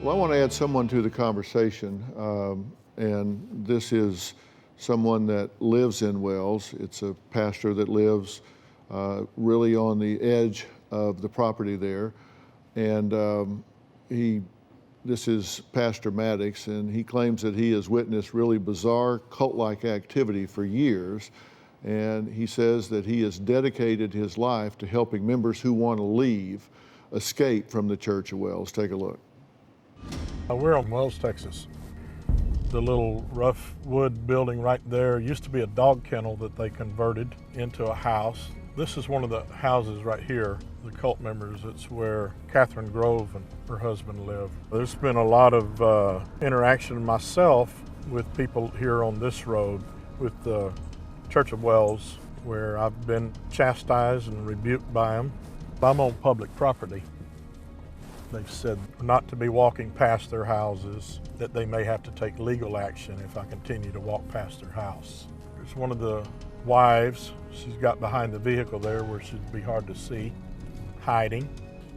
Well, I want to add someone to the conversation, and this is someone that lives in Wells. It's a pastor that lives really on the edge of the property there, and this is Pastor Maddox, and he claims that he has witnessed really bizarre cult-like activity for years, and he says that he has dedicated his life to helping members who want to leave escape from the Church of Wells. Take a look. We're in Wells, Texas. The little rough wood building right there used to be a dog kennel that they converted into a house. This is one of the houses right here, the cult members. It's where Catherine Grove and her husband live. There's been a lot of interaction myself with people here on this road with the Church of Wells, where I've been chastised and rebuked by them. I'm on public property. They've said not to be walking past their houses, that they may have to take legal action if I continue to walk past their house. There's one of the wives. She's got behind the vehicle there where she'd be hard to see, hiding.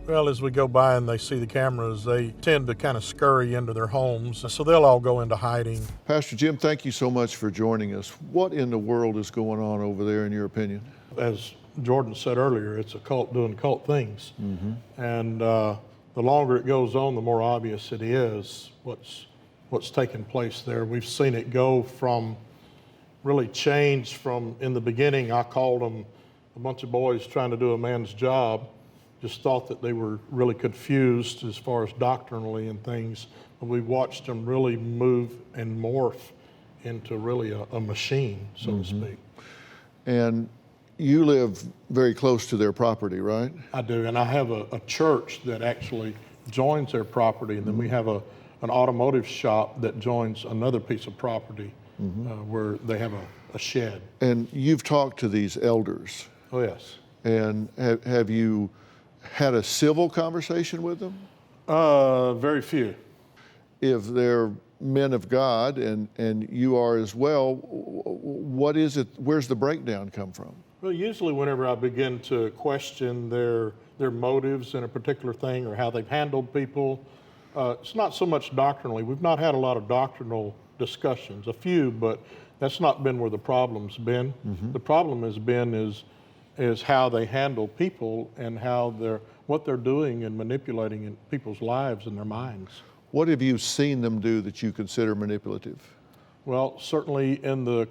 Well, as we go by and they see the cameras, they tend to kind of scurry into their homes, so they'll all go into hiding. Pastor Jim, thank you so much for joining us. What in the world is going on over there in your opinion? As Jordan said earlier, it's a cult doing cult things. And the longer it goes on, the more obvious it is what's taking place there. We've seen it go from really change from, in the beginning, I called them a bunch of boys trying to do a man's job, just thought that they were really confused as far as doctrinally and things. But we watched them really move and morph into really a machine, so to speak. And you live very close to their property, right? I do, and I have a church that actually joins their property, and then we have an automotive shop that joins another piece of property where they have a shed. And you've talked to these elders. Oh, yes. And have you had a civil conversation with them? Very few. If they're men of God and you are as well, what is it, where's the breakdown come from? Well, usually whenever I begin to question their motives in a particular thing or how they've handled people, it's not so much doctrinally. We've not had a lot of doctrinal discussions, a few, but that's not been where the problem's been. The problem has been is how they handle people and what they're doing and manipulating in people's lives and their minds. What have you seen them do that you consider manipulative? Well, certainly in the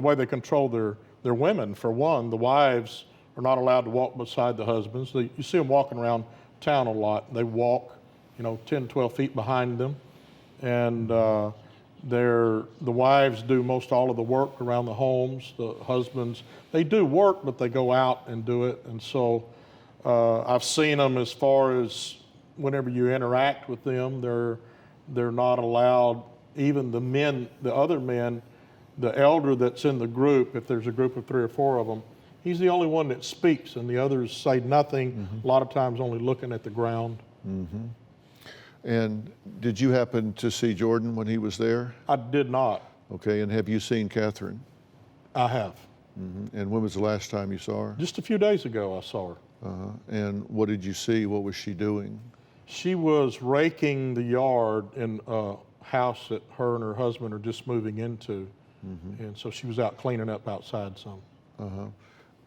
way they control their women. For one, the wives are not allowed to walk beside the husbands. You see them walking around town a lot. They walk, 10, 12 feet behind them. And the wives do most all of the work around the homes. The husbands, they do work, but they go out and do it. And so I've seen them as far as whenever you interact with them, they're not allowed, even the other men, the elder that's in the group, if there's a group of 3 or 4 of them, he's the only one that speaks, and the others say nothing, a lot of times only looking at the ground. And did you happen to see Jordan when he was there? I did not. Okay, and have you seen Catherine? I have. And when was the last time you saw her? Just a few days ago I saw her. And what did you see? What was she doing? She was raking the yard in a house that her and her husband are just moving into. And so she was out cleaning up outside some.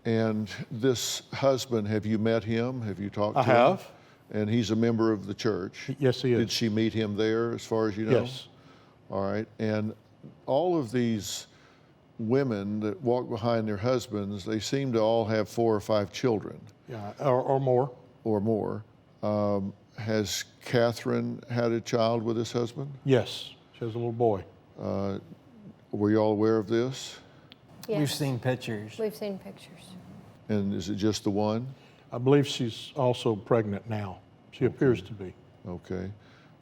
And this husband, have you met him? Have you talked to him? I have. And he's a member of the church? Yes, he is. Did she meet him there, as far as you know? Yes. All right. And all of these women that walk behind their husbands, they seem to all have 4 or 5 children. Yeah, or more. Or more. Has Catherine had a child with this husband? Yes, she has a little boy. Were you all aware of this? Yes. We've seen pictures. We've seen pictures. And is it just the one? I believe she's also pregnant now. She appears to be. Okay.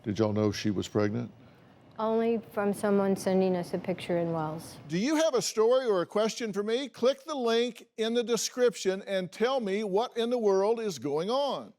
Did y'all know she was pregnant? Only from someone sending us a picture in Wells. Do you have a story or a question for me? Click the link in the description and tell me what in the world is going on.